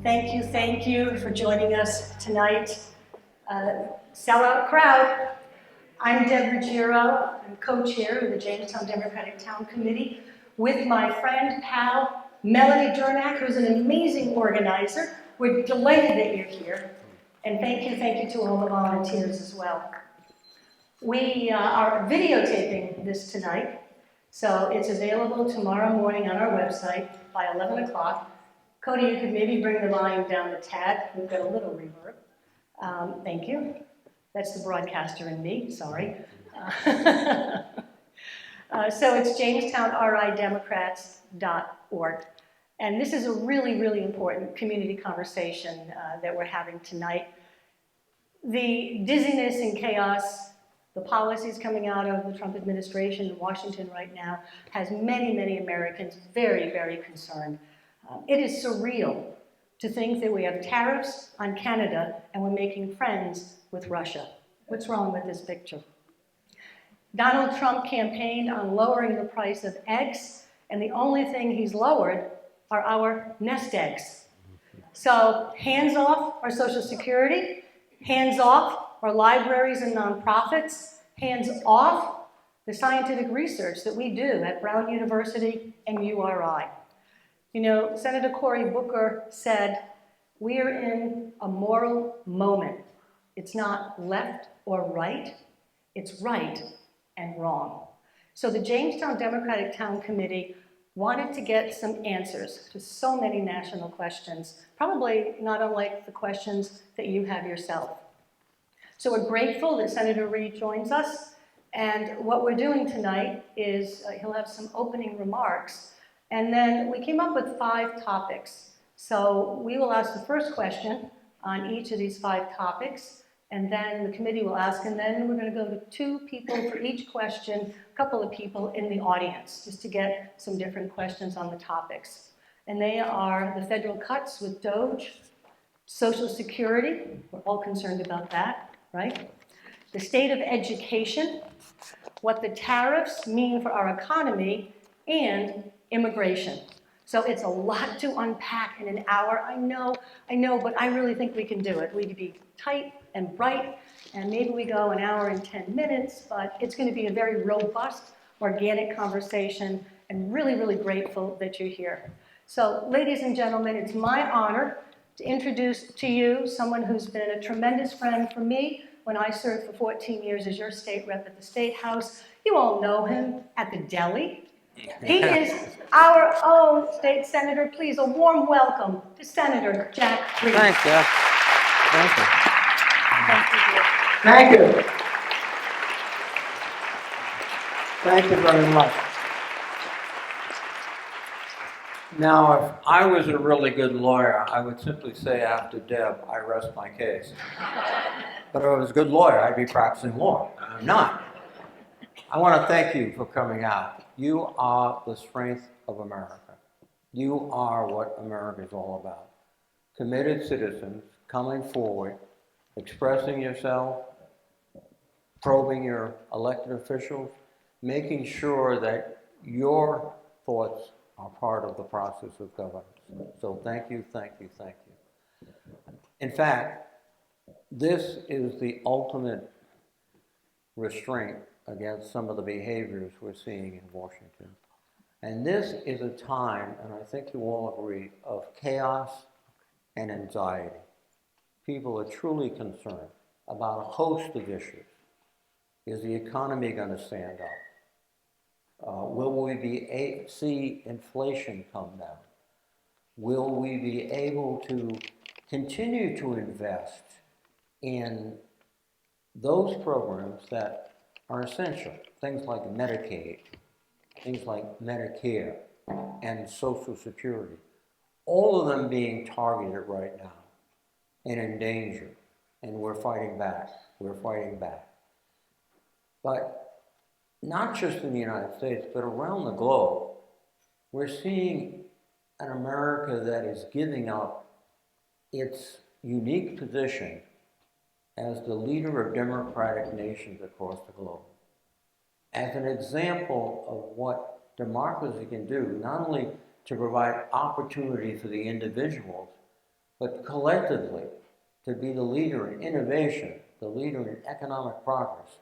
Thank you for joining us tonight. Sellout crowd. I'm Deb Ruggiero. I'm co-chair of the Jamestown Democratic Town Committee with my friend, pal, Melanie Durnack, who's an amazing organizer. We're delighted that you're here. And thank you to all the volunteers as well. We are videotaping this tonight, so it's available tomorrow morning on our website by 11 o'clock. Cody, you could maybe bring the volume down a tad. We've got a little reverb. Thank you. That's the broadcaster in me, sorry. So it's JamestownRIDemocrats.org. And this is a really, really important community conversation that we're having tonight. The dizziness and chaos, the policies coming out of the Trump administration in Washington right now has many, many Americans very, very concerned. It is surreal to think that we have tariffs on Canada and we're making friends with Russia. What's wrong with this picture? Donald Trump campaigned on lowering the price of eggs, and the only thing he's lowered are our nest eggs. So hands off our Social Security, hands off our libraries and nonprofits, hands off the scientific research that we do at Brown University and URI. You know, Senator Cory Booker said, we are in a moral moment. It's not left or right, it's right and wrong. So the Jamestown Democratic Town Committee wanted to get some answers to so many national questions, probably not unlike the questions that you have yourself. So we're grateful that Senator Reed joins us, and what we're doing tonight is he'll have some opening remarks, and then we came up with 5 topics. So we will ask the first question on each of these 5 topics, and then the committee will ask, and then we're going to go to 2 people for each question, a couple of people in the audience, just to get some different questions on the topics. And they are the federal cuts with DOGE, Social Security, we're all concerned about that, right? The state of education, what the tariffs mean for our economy, and immigration. So it's a lot to unpack in an hour. I know, but I really think we can do it. We could be tight and bright, and maybe we go an hour and 10 minutes, but it's going to be a very robust, organic conversation, and really, really grateful that you're here. So, ladies and gentlemen, it's my honor to introduce to you someone who's been a tremendous friend for me when I served for 14 years as your state rep at the State House. You all know him at the deli. He is our own state senator. Please, a warm welcome to Senator Jack Reed. Thanks, Jeff. Thank you. Thank you. Thank you very much. Now, if I was a really good lawyer, I would simply say after Deb, I rest my case. But if I was a good lawyer, I'd be practicing law. I'm not. I want to thank you for coming out. You are the strength of America. You are what America is all about. Committed citizens coming forward, expressing yourself, probing your elected officials, making sure that your thoughts are part of the process of governance. So thank you, thank you, thank you. In fact, this is the ultimate restraint against some of the behaviors we're seeing in Washington. And this is a time, and I think you all agree, of chaos and anxiety. People are truly concerned about a host of issues. Is the economy going to stand up? Will we see inflation come down? Will we be able to continue to invest in those programs that are essential? Things like Medicaid, things like Medicare, and Social Security. All of them being targeted right now and in danger. And we're fighting back. We're fighting back. But not just in the United States, but around the globe, we're seeing an America that is giving up its unique position as the leader of democratic nations across the globe. As an example of what democracy can do, not only to provide opportunity for the individuals, but collectively to be the leader in innovation, the leader in economic progress.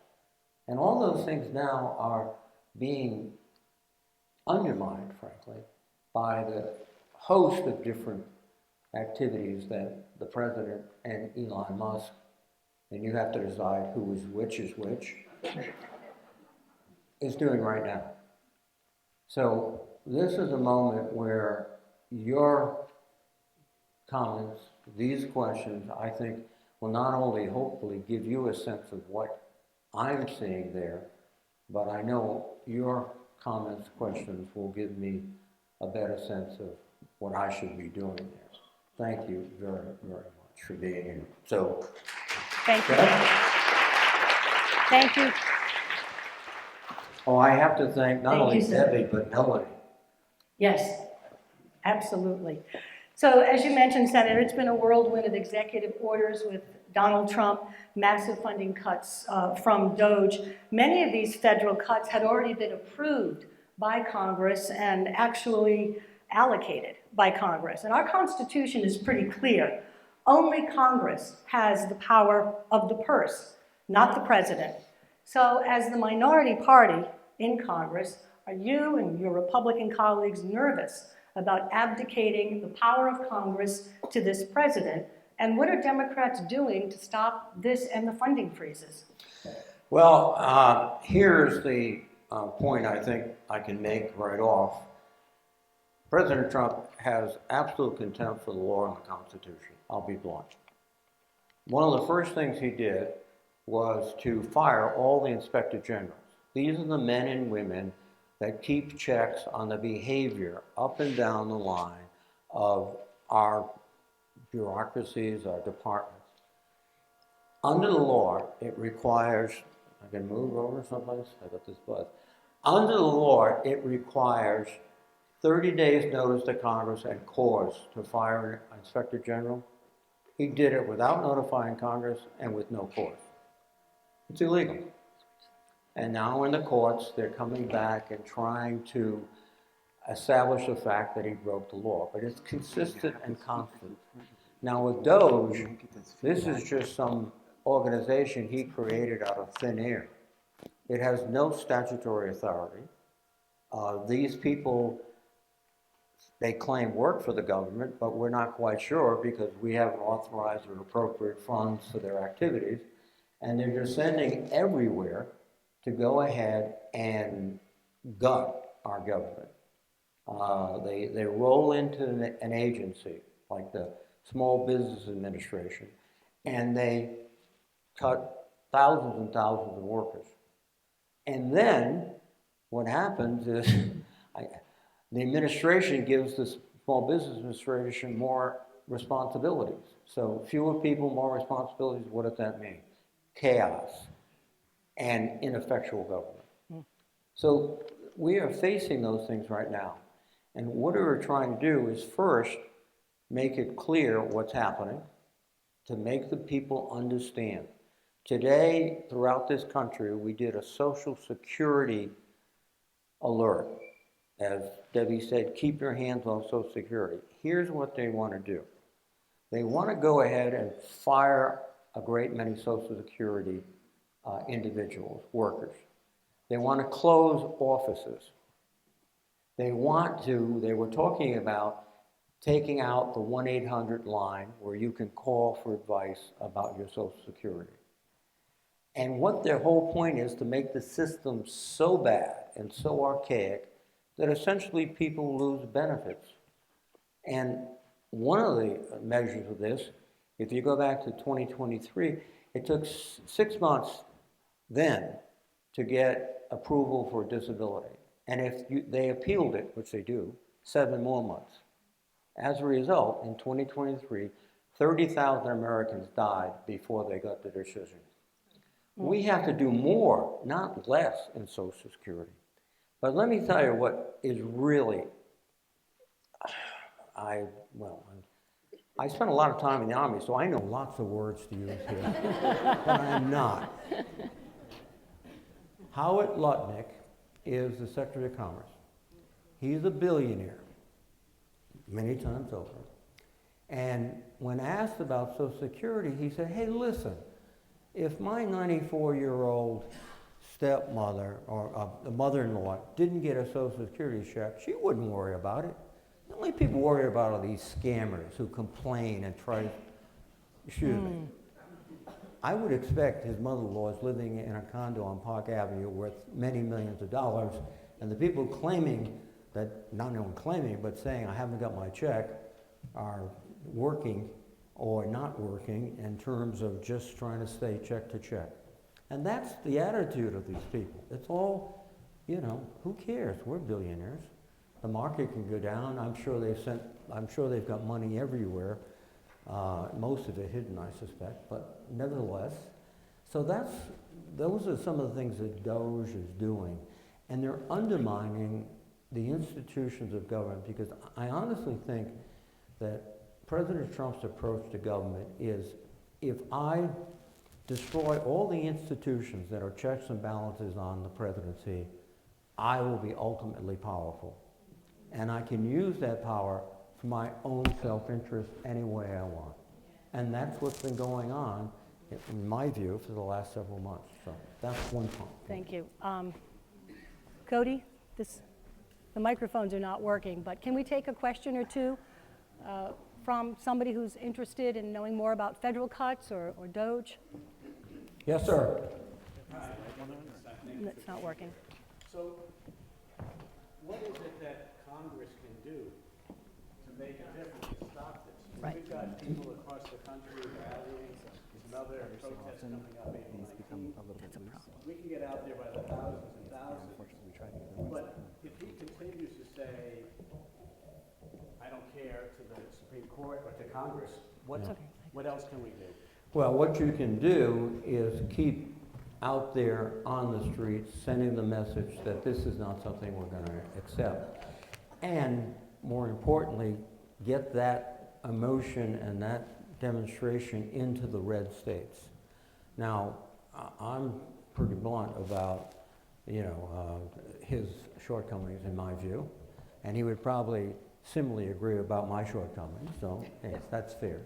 And all those things now are being undermined, frankly, by the host of different activities that the president and Elon Musk, and you have to decide who is which, is doing right now. So this is a moment where your comments, these questions, I think, will not only hopefully give you a sense of what I'm seeing there, but I know your comments, questions will give me a better sense of what I should be doing there. Thank you very, very much for being here. So, Thank you. Deb? Thank you. Oh, I have to thank not Thank only you, sir. Debbie, but Melanie. Yes, absolutely. So as you mentioned, Senator, it's been a whirlwind of executive orders with Donald Trump, massive funding cuts from DOGE. Many of these federal cuts had already been approved by Congress and actually allocated by Congress. And our Constitution is pretty clear. Only Congress has the power of the purse, not the president. So as the minority party in Congress, are you and your Republican colleagues nervous about abdicating the power of Congress to this president? And what are Democrats doing to stop this and the funding freezes? Well, here's the point I think I can make right off. President Trump has absolute contempt for the law and the Constitution. I'll be blunt. One of the first things he did was to fire all the inspector generals. These are the men and women that keep checks on the behavior up and down the line of our bureaucracies, our departments. Under the law, it requires, I can move over someplace, I got this buzz. Under the law, it requires 30 days notice to Congress and cause to fire an inspector general. He did it without notifying Congress and with no cause. It's illegal. And now in the courts, they're coming back and trying to establish the fact that he broke the law. But it's consistent and constant. Now with DOGE, this is just some organization he created out of thin air. It has no statutory authority. These people, they claim work for the government, but we're not quite sure because we haven't authorized or appropriate funds for their activities. And they're descending everywhere to go ahead and gut our government. They roll into an agency like the Small Business Administration, and they cut thousands and thousands of workers. And then what happens is the administration gives the Small Business Administration more responsibilities. So fewer people, more responsibilities. What does that mean? Chaos and ineffectual government. So we are facing those things right now. And what we're trying to do is first make it clear what's happening, to make the people understand. Today, throughout this country, we did a Social Security alert. As Debbie said, keep your hands on Social Security. Here's what they want to do. They want to go ahead and fire a great many Social Security individuals, workers. They want to close offices. They were talking about taking out the 1-800 line where you can call for advice about your Social Security. And what their whole point is to make the system so bad and so archaic that essentially people lose benefits. And one of the measures of this, if you go back to 2023, it took 6 months then to get approval for disability. And if they appealed it, which they do, 7 more months. As a result, in 2023, 30,000 Americans died before they got the decision. We have to do more, not less, in Social Security. But let me tell you what is really, I spent a lot of time in the Army, so I know lots of words to use here, but I'm not. Howard Lutnick is the Secretary of Commerce. He's a billionaire, many times over. And when asked about Social Security, he said, hey, listen, if my 94-year-old stepmother or the mother-in-law didn't get a Social Security check, she wouldn't worry about it. The only people worry about are these scammers who complain and try, excuse me. I would expect his mother-in-law is living in a condo on Park Avenue worth many millions of dollars, and the people claiming that, not only claiming, but saying I haven't got my check, are working or not working in terms of just trying to stay check to check. And that's the attitude of these people. It's all, you know, who cares? We're billionaires. The market can go down. I'm sure they've got money everywhere. Most of it hidden, I suspect, but nevertheless. So those are some of the things that DOGE is doing. And they're undermining the institutions of government, because I honestly think that President Trump's approach to government is, if I destroy all the institutions that are checks and balances on the presidency, I will be ultimately powerful. And I can use that power for my own self-interest any way I want. And that's what's been going on, in my view, for the last several months. So that's one point. Thank you. Cody, the microphones are not working, but can we take a question or two from somebody who's interested in knowing more about federal cuts or DOGE? Yes, sir. It's not working. So, what is it that Congress can do to make a difference to stop this? Right. We've got people across the country rallying, another protest coming up April 19th. We can get out there by the thousands and thousands. But if he continues to say, I don't care, to the Supreme Court or to Congress, what else can we do? Well, what you can do is keep out there on the streets, sending the message that this is not something we're going to accept. And more importantly, get that emotion and that demonstration into the red states. Now, I'm pretty blunt about, his shortcomings in my view, and he would probably similarly agree about my shortcomings, so yes, that's fair.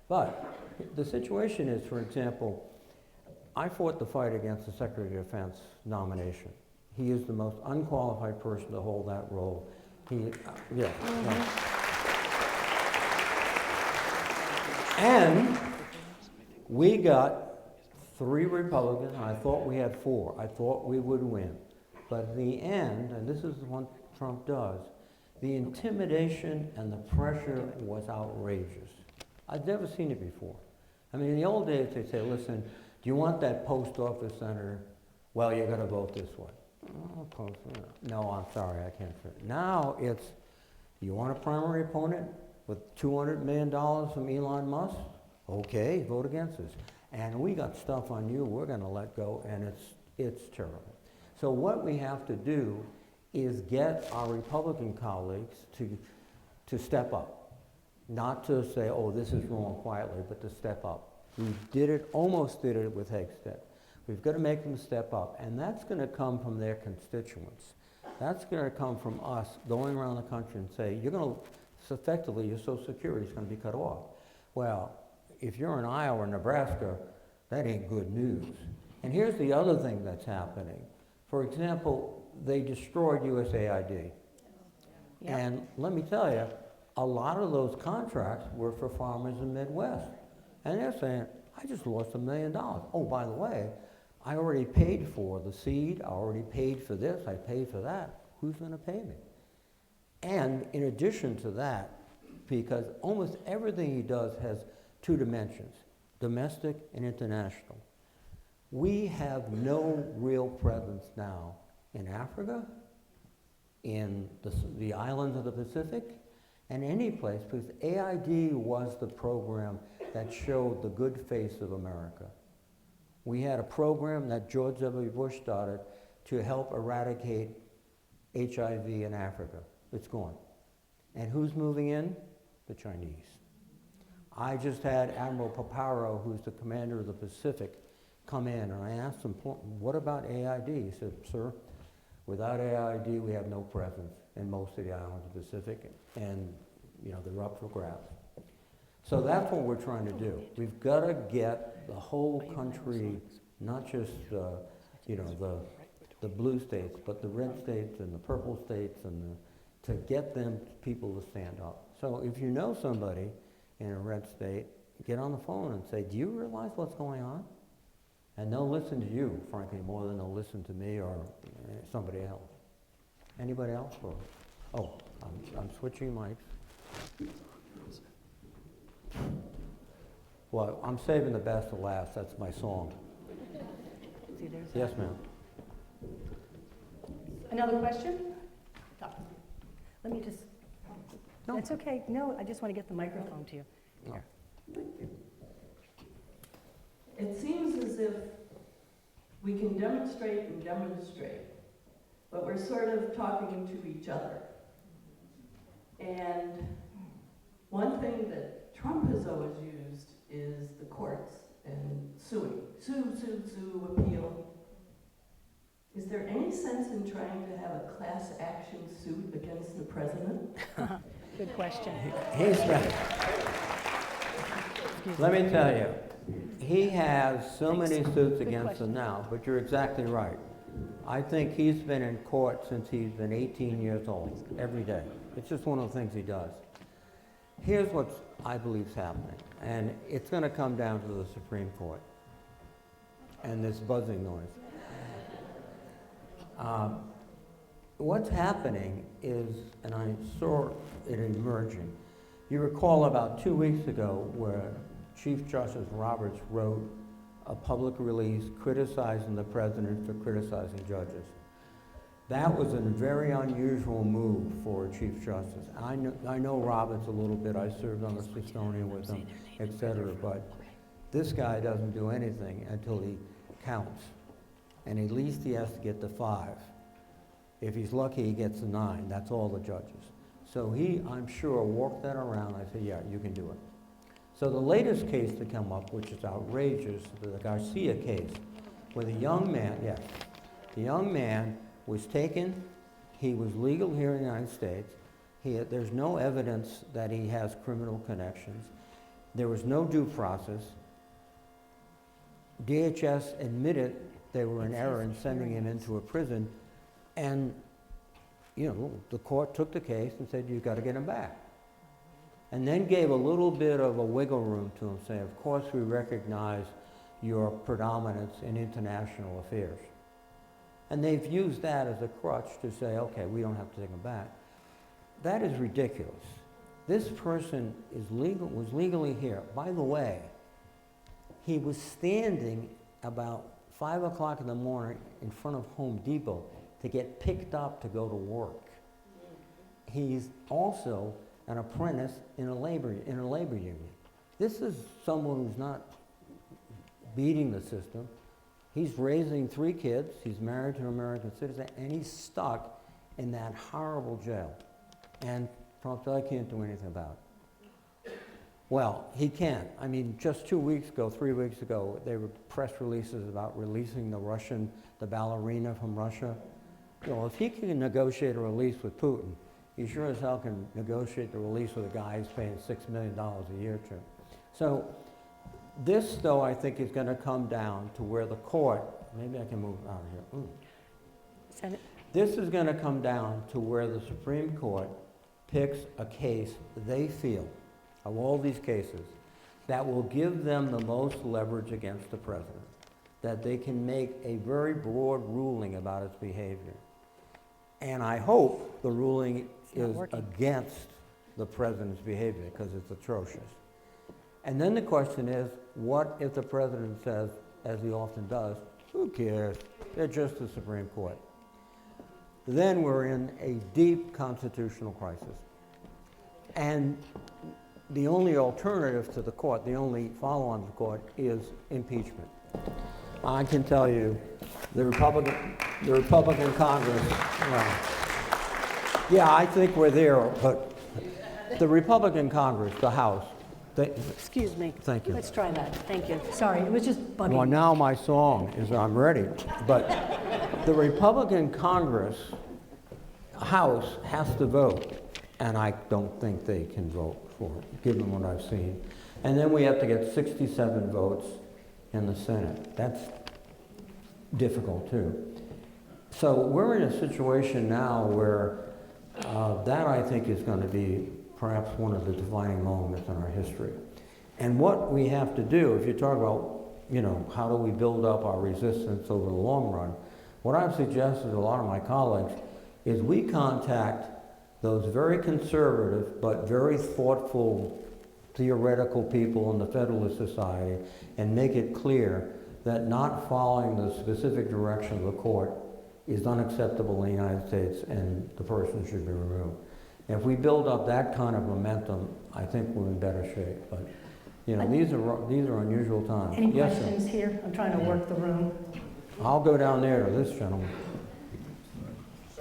But the situation is, for example, I fought the fight against the Secretary of Defense nomination. He is the most unqualified person to hold that role. And we got 3 Republicans, and I thought we had 4. I thought we would win. But in the end, and this is what Trump does, the intimidation and the pressure was outrageous. I've never seen it before. I mean, in the old days, they'd say, listen, do you want that post office senator? Well, you're going to vote this way. Oh, no, I'm sorry, I can't fit. Now it's, you want a primary opponent with $200 million from Elon Musk? Okay, vote against us. And we got stuff on you we're going to let go, and it's terrible. So what we have to do is get our Republican colleagues to step up. Not to say, oh, this is wrong quietly, but to step up. We almost did it with Hagstead. We've got to make them step up, and that's going to come from their constituents. That's going to come from us going around the country and say, effectively, your Social Security is going to be cut off. Well, if you're in Iowa or Nebraska, that ain't good news. And here's the other thing that's happening. For example, they destroyed USAID. Yep. And let me tell you, a lot of those contracts were for farmers in the Midwest. And they're saying, I just lost $1 million. Oh, by the way, I already paid for the seed, I already paid for this, I paid for that. Who's going to pay me? And in addition to that, because almost everything he does has 2 dimensions, domestic and international. We have no real presence now in Africa, in the islands of the Pacific, and any place, because AID was the program that showed the good face of America. We had a program that George W. Bush started to help eradicate HIV in Africa. It's gone. And who's moving in? The Chinese. I just had Admiral Paparo, who's the commander of the Pacific, come in, and I asked him, what about AID? He said, sir, without AID, we have no presence in most of the islands of the Pacific, and they're up for grabs. So that's what we're trying to do. We've got to get the whole country, not just, you know, the blue states, but the red states and the purple states, and to get them people to stand up. So if you know somebody in a red state, get on the phone and say, do you realize what's going on? And they'll listen to you, frankly, more than they'll listen to me or somebody else. Anybody else? Or, oh, I'm switching mics. Well, I'm saving the best to last. That's my song. Yes, ma'am. Another question? Let me just, No. that's okay. No, I just want to get the microphone to you. No. It seems as if we can demonstrate and demonstrate, but we're sort of talking to each other. And one thing that Trump has always used is the courts and suing. Sue, appeal. Is there any sense in trying to have a class action suit against the president? Good question. He's been, let me tell you, he has so many suits against him now, but you're exactly right. I think he's been in court since he's been 18 years old, every day. It's just one of the things he does. Here's what I believe is happening, and it's going to come down to the Supreme Court and this buzzing noise. What's happening is, and I saw it emerging, you recall about 2 weeks ago where Chief Justice Roberts wrote a public release criticizing the president for criticizing judges. That was a very unusual move for a Chief Justice. I know Roberts a little bit. I served on the Smithsonian with him, etc. But this guy doesn't do anything until he counts. And at least he has to get to 5. If he's lucky, he gets to 9. That's all the judges. So he, I'm sure, walked that around. I said, yeah, you can do it. So the latest case to come up, which is outrageous, the Garcia case, where the young man, yes, the young man was taken, he was legal here in the United States, there's no evidence that he has criminal connections, there was no due process, DHS admitted they were in error in sending him into a prison, and, you know, the court took the case and said, you've got to get him back. And then gave a little bit of a wiggle room to him, saying, of course we recognize your predominance in international affairs. And they've used that as a crutch to say, okay, we don't have to take him back. That is ridiculous. This person was legally here. By the way, he was standing about 5 o'clock in the morning in front of Home Depot to get picked up to go to work. He's also an apprentice in a labor union. This is someone who's not beating the system. He's raising 3 kids, he's married to an American citizen, and he's stuck in that horrible jail. And Trump said, I can't do anything about it. Well, he can. I mean, just 3 weeks ago, there were press releases about releasing the ballerina from Russia. Well, if he can negotiate a release with Putin, he sure as hell can negotiate the release with a guy who's paying $6 million a year to. So this, though, I think is going to come down to where the court, maybe I can move out of here. Senate. This is going to come down to where the Supreme Court picks a case they feel, of all these cases, that will give them the most leverage against the president, that they can make a very broad ruling about its behavior. And I hope the ruling is against the president's behavior, because it's atrocious. And then the question is, what if the president says, as he often does, who cares? They're just the Supreme Court. Then we're in a deep constitutional crisis. And the only alternative to the court, the only follow-on to the court, is impeachment. I can tell you, the Republican Congress, well, yeah, I think we're there, but the Republican Congress, the House, Excuse me. Thank you. Let's try that. Thank you. Sorry, it was just bugging. well, now my song is I'm ready, but the Republican Congress, House, has to vote, and I don't think they can vote Court, given what I've seen. And then we have to get 67 votes in the Senate. That's difficult too. So we're in a situation now where that I think is going to be perhaps one of the defining moments in our history. And what we have to do, if you talk about, you know, how do we build up our resistance over the long run, what I've suggested to a lot of my colleagues is we contact those very conservative but very thoughtful theoretical people in the Federalist Society and make it clear that not following the specific direction of the court is unacceptable in the United States and the person should be removed. If we build up that kind of momentum, I think we're in better shape. But you know, these are unusual times. Any Yes, questions here? I'm trying to work the room. I'll go down there to this gentleman.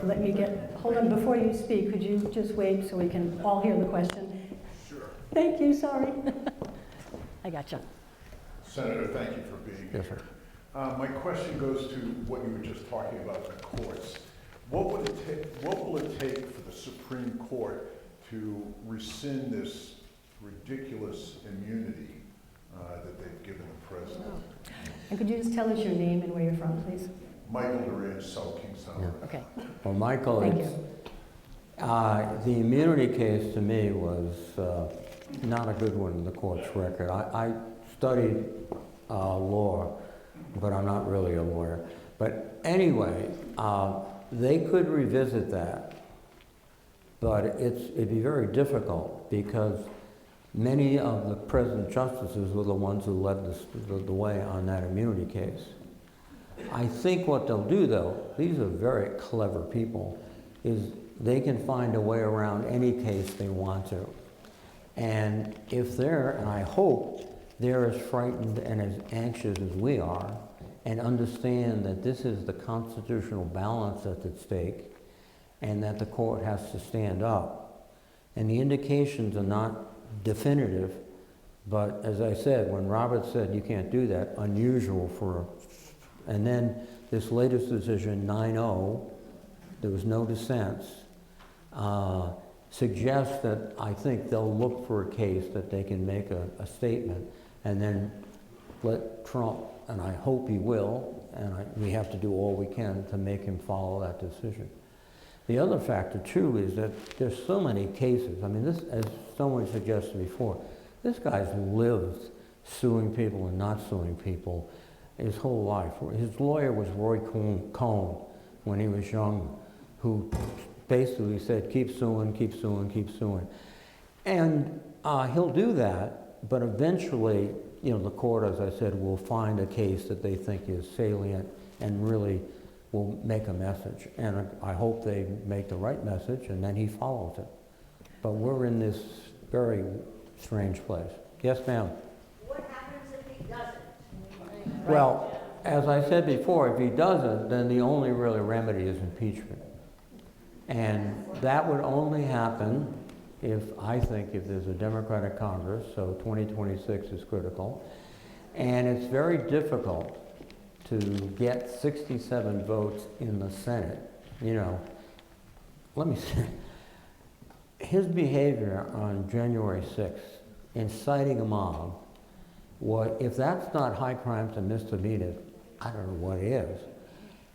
Let me hold on, before you speak, could you just wait so we can all hear the question? Sure. Thank you, sorry. I gotcha. Senator, thank you for being here. Yes, sir. My question goes to what you were just talking about, the courts. What will it take for the Supreme Court to rescind this ridiculous immunity that they've given the president? And could you just tell us your name and where you're from, please? Michael DeRange, South Kingstown. Okay. Well, Michael, Thank it's, the immunity case to me was not a good one in the court's record. I studied law, but I'm not really a lawyer. But anyway, they could revisit that, but it'd be very difficult because many of the present justices were the ones who led the way on that immunity case. I think what they'll do, though, these are very clever people, is they can find a way around any case they want to. And if and I hope they're as frightened and as anxious as we are, and understand that this is the constitutional balance that's at stake, and that the court has to stand up. And the indications are not definitive, but as I said, when Robert said you can't do that, unusual for, and then this latest decision, 9-0, there was no dissents, suggests that I think they'll look for a case that they can make a statement and then let Trump, and I hope he will, and we have to do all we can to make him follow that decision. The other factor too is that there's so many cases. I mean, this, as someone suggested before, this guy's lived suing people and not suing people his whole life. His lawyer was Roy Cohn when he was young, who basically said, keep suing, keep suing, keep suing. And he'll do that, but eventually, you know, the court, as I said, will find a case that they think is salient and really will make a message. And I hope they make the right message and then he follows it. But we're in this very strange place. Yes, ma'am? What happens if he doesn't? Well, as I said before, if he doesn't, then the only really remedy is impeachment. And that would only happen I think if there's a Democratic Congress, so 2026 is critical. And it's very difficult to get 67 votes in the Senate. You know, let me say, his behavior on January 6th, inciting a mob, if that's not high crimes and misdemeanors, I don't know what is.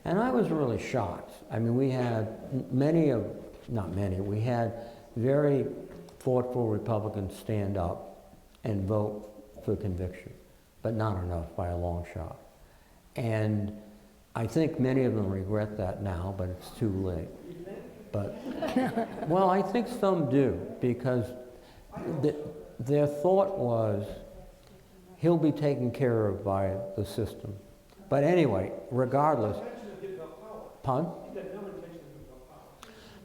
And I was really shocked. I mean, we had we had very thoughtful Republicans stand up and vote for conviction, but not enough by a long shot. And I think many of them regret that now, but it's too late. But, well, I think some do, because their thought was, he'll be taken care of by the system. But anyway, regardless. Pun?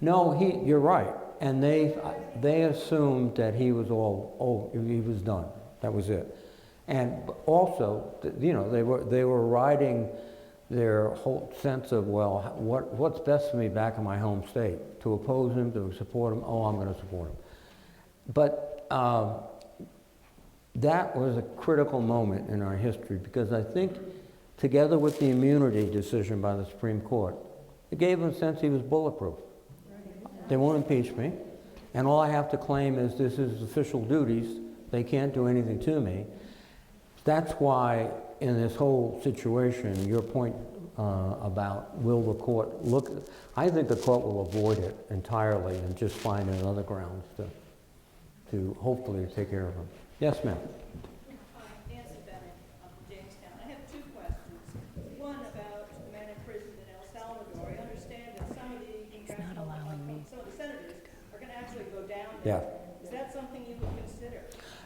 No, you're right. And they assumed that he was he was done. That was it. And also, you know, they were riding their whole sense of, well, what's best for me back in my home state? To oppose him, to support him? Oh, I'm going to support him. But that was a critical moment in our history, because I think, together with the immunity decision by the Supreme Court, it gave him a sense he was bulletproof. They won't impeach me, and all I have to claim is this is official duties. They can't do anything to me. That's why in this whole situation, your point about will the court look, I think the court will avoid it entirely and just find another grounds to hopefully take care of them. Yes, ma'am. Nancy Bennett from Jamestown. I have two questions. One about the man in prison in El Salvador. I understand that some of the congressional, some of the senators are going to actually go down there. Yeah. Is that something you would consider?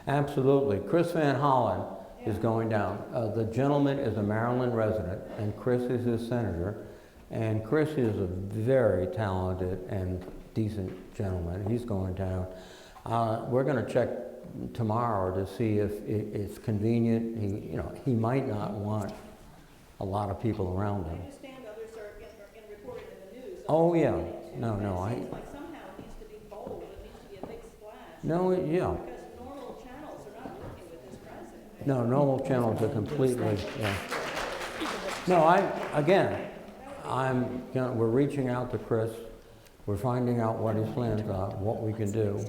Absolutely. Chris Van Hollen is going down. The gentleman is a Maryland resident, and Chris is his senator. And Chris is a very talented and decent gentleman. He's going down. We're going to check tomorrow to see if it's convenient. He might not want a lot of people around him. I understand others are reported in the news. Oh yeah, no. It seems like somehow it needs to be bold. It needs to be a big splash. No, yeah. Because normal channels are not working with this president. No, normal channels are completely, yeah. No, we're reaching out to Chris. We're finding out what his plans are, what we can do.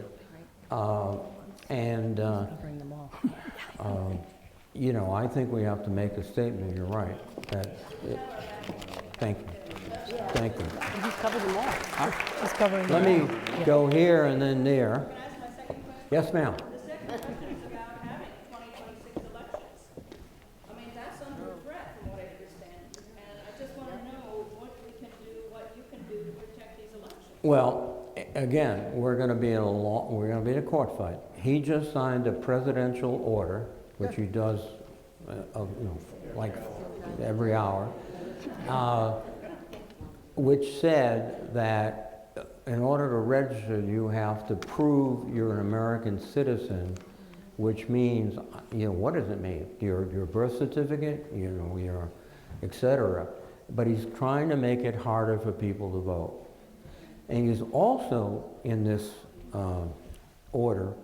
I think we have to make a statement, you're right. Thank you. Thank you. He's covered them all. He's covering them Let all. me go here and then there. Can I ask my second question? Yes, ma'am. The second question is about having 2026 elections. I mean, that's under threat from what I understand. And I just want to know what we can do, what you can do to protect these elections. Well, again, we're going to be in a court fight. He just signed a presidential order, which he does, like every hour, which said that in order to register, you have to prove you're an American citizen, which means, what does it mean? Your birth certificate, your et cetera. But he's trying to make it harder for people to vote. And he's also, in this order,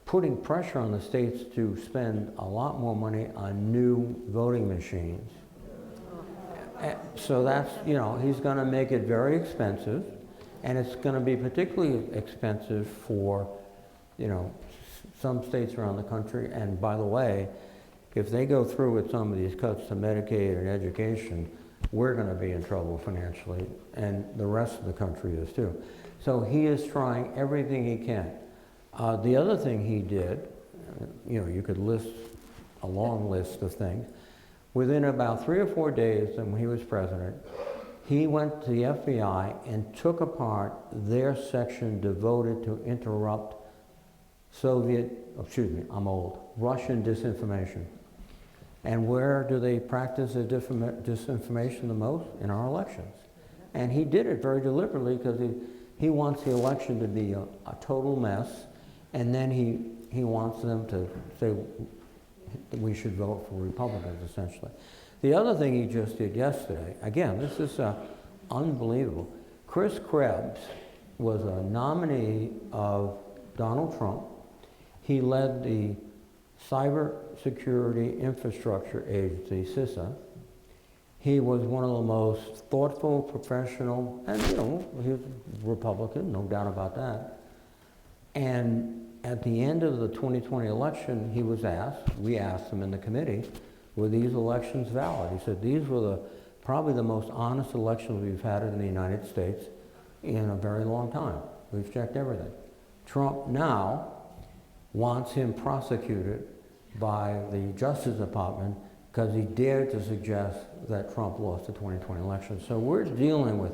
putting pressure on the states to spend a lot more money on new voting machines. So that's, he's going to make it very expensive, and it's going to be particularly expensive for, some states around the country. And by the way, if they go through with some of these cuts to Medicaid and education, we're going to be in trouble financially, and the rest of the country is too. So he is trying everything he can. The other thing he did, you could list a long list of things. Within about 3 or 4 days when he was president, he went to the FBI and took apart their section devoted to interrupt Russian disinformation. And where do they practice the disinformation the most? In our elections. And he did it very deliberately because he wants the election to be a total mess, and then he wants them to say we should vote for Republicans, essentially. The other thing he just did yesterday, again, this is unbelievable. Chris Krebs was a nominee of Donald Trump. He led the Cyber Security Infrastructure Agency, CISA. He was one of the most thoughtful, professional, and he was a Republican, no doubt about that. And at the end of the 2020 election, we asked him in the committee, were these elections valid? He said, these were probably the most honest elections we've had in the United States in a very long time. We've checked everything. Trump now wants him prosecuted by the Justice Department because he dared to suggest that Trump lost the 2020 election. So we're dealing with,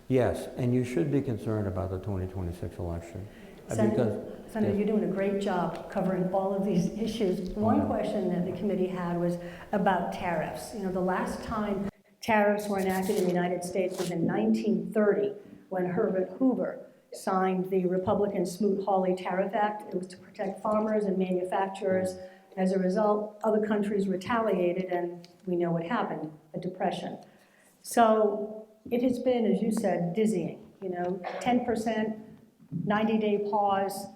yes, and you should be concerned about the 2026 election. Senator, you're doing a great job covering all of these issues. One question that the committee had was about tariffs. The last time tariffs were enacted in the United States was in 1930 when Herbert Hoover signed the Republican Smoot-Hawley Tariff Act. It was to protect farmers and manufacturers. As a result, other countries retaliated, and we know what happened, a depression. So it has been, as you said, dizzying. 10%, 90-day pause,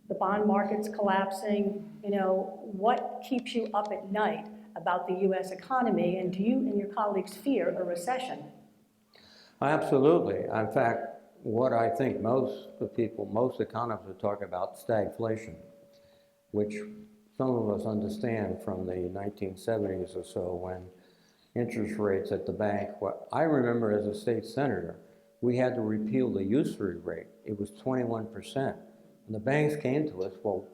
the bond market's collapsing. What keeps you up at night about the U.S. economy, and do you and your colleagues fear a recession? Absolutely. In fact, what I think most economists are talking about, stagflation, which some of us understand from the 1970s or so when interest rates at the bank, what I remember as a state senator, we had to repeal the usury rate. It was 21%. And the banks came to us, well,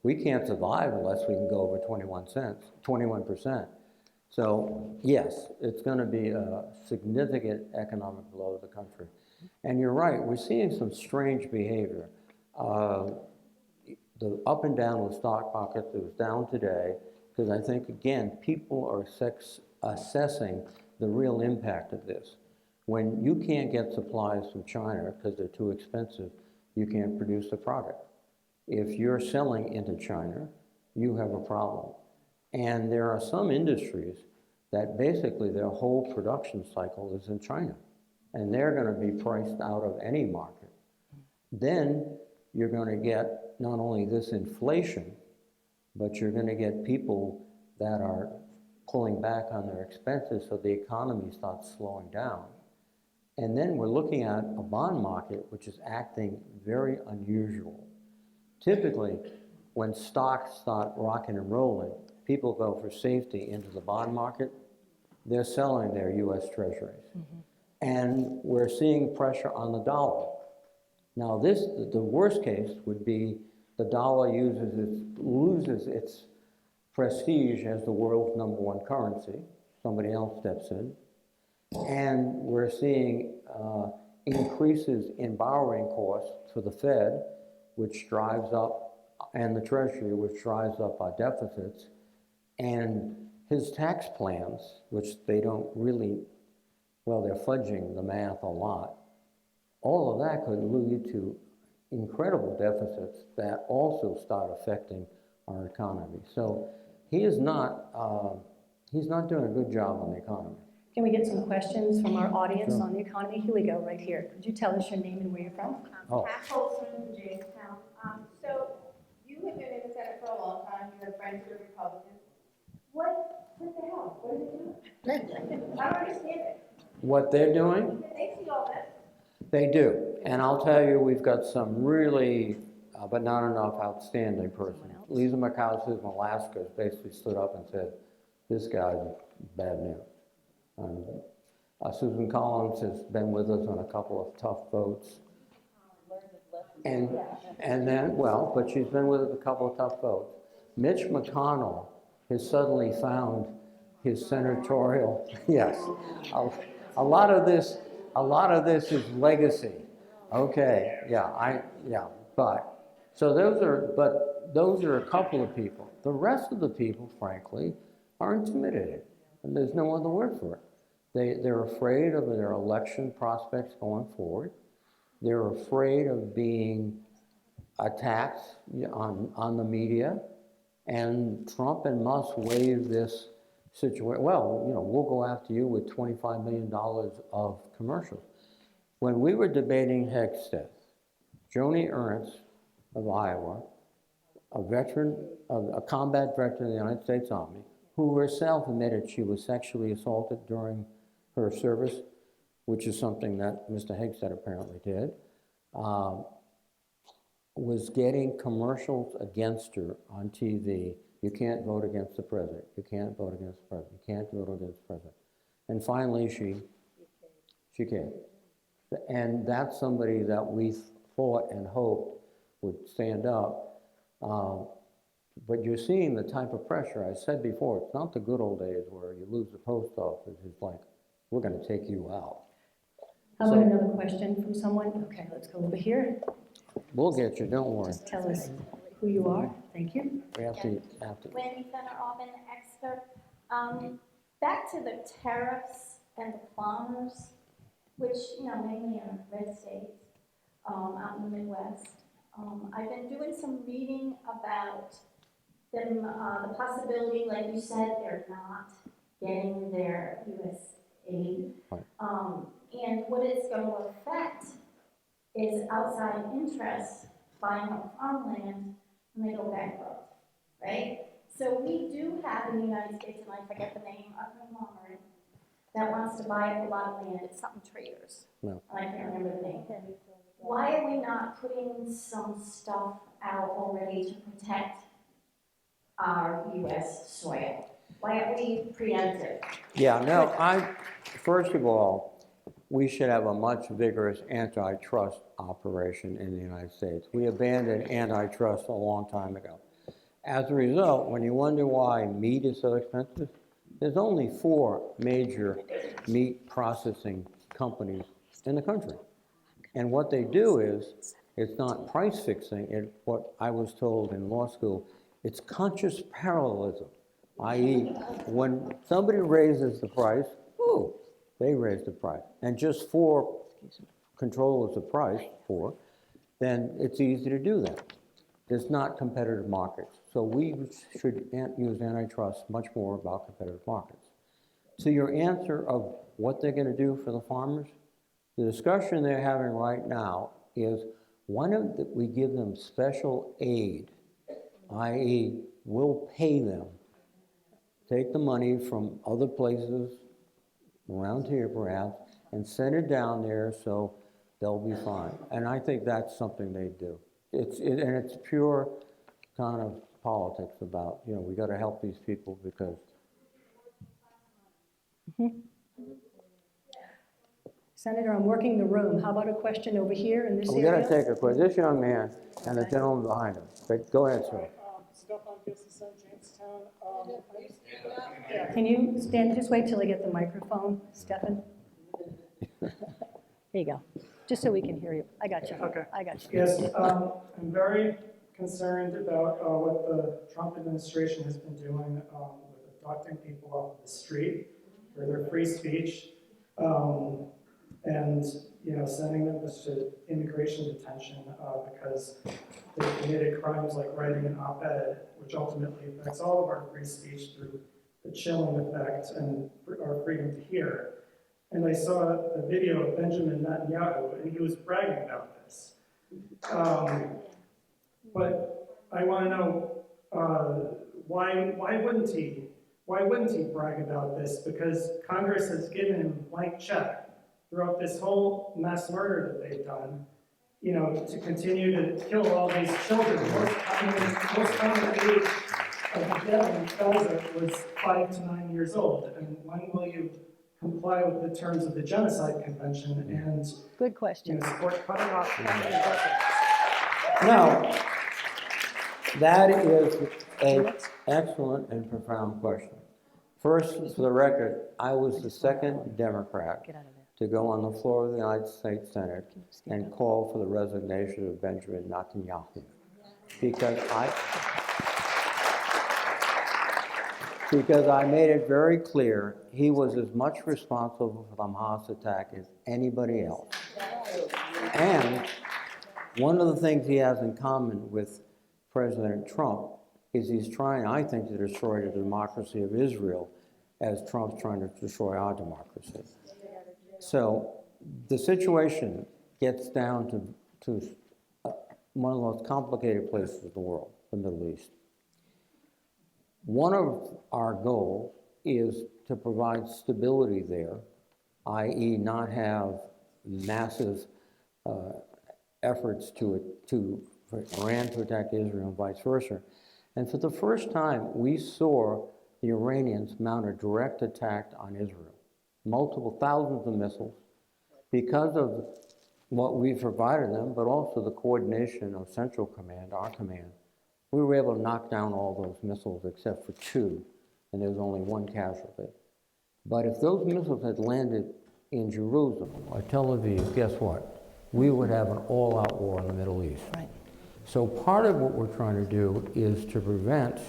we can't survive unless we can go over 21%. So yes, it's going to be a significant economic blow to the country. And you're right, we're seeing some strange behavior. The up and down with stock market, it was down today, because I think, again, people are assessing the real impact of this. When you can't get supplies from China because they're too expensive, you can't produce the product. If you're selling into China, you have a problem. And there are some industries that basically their whole production cycle is in China, and they're going to be priced out of any market. Then you're going to get not only this inflation, but you're going to get people that are pulling back on their expenses, so the economy starts slowing down. And then we're looking at a bond market which is acting very unusual. Typically, when stocks start rocking and rolling, people go for safety into the bond market. They're selling their US Treasuries. And we're seeing pressure on the dollar. Now the worst case would be the dollar loses its prestige as the world's #1 currency. Somebody else steps in. And we're seeing increases in borrowing costs for the Fed, which drives up, and the Treasury, which drives up our deficits. And his tax plans, which they don't really, well, they're fudging the math a lot. All of that could lead to incredible deficits that also start affecting our economy. So he is not, he's not doing a good job on the economy. Can we get some questions from our audience on the economy? Here we go, right here. Could you tell us your name and where you're from? Pat Holtzman from Jamestown. So you have been in the Senate for a long time. You have friends who are Republicans. What the hell? What are they doing? I don't understand it. What they're doing? They see all this. They do. And I'll tell you, we've got some really, but not enough, outstanding persons. Lisa Murkowski from Alaska basically stood up and said, this guy's bad news. Susan Collins has been with us on a couple of tough votes. And then, well, but she's been with us a couple of tough votes. Mitch McConnell has suddenly found his senatorial, yes. A lot of this is legacy. Okay, so those are a couple of people. The rest of the people, frankly, are intimidated, and there's no other word for it. They're afraid of their election prospects going forward. They're afraid of being attacked on the media, and Trump and Musk wave this situation. Well, we'll go after you with $25 million of commercials. When we were debating Hegstead, Joni Ernst of Iowa, a combat veteran of the United States Army, who herself admitted she was sexually assaulted during her service, which is something that Mr. Hegstead apparently did, was getting commercials against her on TV. You can't vote against the president. You can't vote against the president. You can't vote against the president. And finally, she came. And that's somebody that we thought and hoped would stand up. But you're seeing the type of pressure. I said before, it's not the good old days where you lose the post office. It's like, we're going to take you out. How about another question from someone? Okay, let's go over here. We'll get you, don't worry. Just tell us who you are. Thank you. We have to. Wendy Fenner, Auburn, Exeter. Back to the tariffs and the plumbers, which, mainly are red states out in the Midwest. I've been doing some reading about them, the possibility, like you said, they're not getting their U.S. aid. Right. And what it's going to affect is outside interests buying up farmland when they go bankrupt, right? So we do have in the United States, and I forget the name, a conglomerate that wants to buy up a lot of land, it's something traders. No. I can't remember the name. Why are we not putting some stuff out already to protect our US soil? Why aren't we preemptive? Yeah, no, first of all, we should have a much vigorous antitrust operation in the United States. We abandoned antitrust a long time ago. As a result, when you wonder why meat is so expensive, there's only 4 major meat processing companies in the country. And what they do is, it's not price fixing, it's what I was told in law school, it's conscious parallelism, i.e., when somebody raises the price, ooh, they raise the price. And just 4 controllers the price, 4, then it's easy to do that. There's not competitive markets. So we should use antitrust much more about competitive markets. To your answer of what they're going to do for the farmers, the discussion they're having right now is, why don't we give them special aid, i.e., we'll pay them, take the money from other places around here perhaps, and send it down there so they'll be fine. And I think that's something they do. And it's pure kind of politics about, we got to help these people because. Senator, I'm working the room. How about a question over here in this We area? got to take a question. This young man and the gentleman behind him. Go ahead, sir. Stefan Gustafson, Jamestown. Can you stand, just wait till I get the microphone, Stefan? There you go, just so we can hear you. I got you. Okay. I got you. Yes, I'm very concerned about what the Trump administration has been doing with abducting people off the street for their free speech, and sending them to immigration detention because they committed crimes like writing an op-ed, which ultimately affects all of our free speech through the chilling effect and our freedom to hear. And I saw a video of Benjamin Netanyahu, and he was bragging about this. But I want to know why wouldn't he brag about this? Because Congress has given him a blank check throughout this whole mass murder that they've done, to continue to kill all these children. Most common age of the death in Gaza was 5 to 9 years old. And when will you comply with the terms of the Genocide Convention and Good question. support cutting off No, that is an excellent and profound question. First, for the record, I was the second Democrat to go on the floor of the United States Senate and call for the resignation of Benjamin Netanyahu. Because I made it very clear he was as much responsible for the Hamas attack as anybody else. And one of the things he has in common with President Trump is he's trying, I think, to destroy the democracy of Israel as Trump's trying to destroy our democracy. So the situation gets down to one of the most complicated places in the world, the Middle East. One of our goals is to provide stability there, i.e. not have massive efforts for Iran to attack Israel and vice versa. And for the first time, we saw the Iranians mount a direct attack on Israel. Multiple thousands of missiles, because of what we provided them, but also the coordination of Central Command, our command. We were able to knock down all those missiles except for 2, and there was only 1 casualty. But if those missiles had landed in Jerusalem or Tel Aviv, guess what? We would have an all-out war in the Middle East. Right. So part of what we're trying to do is to prevent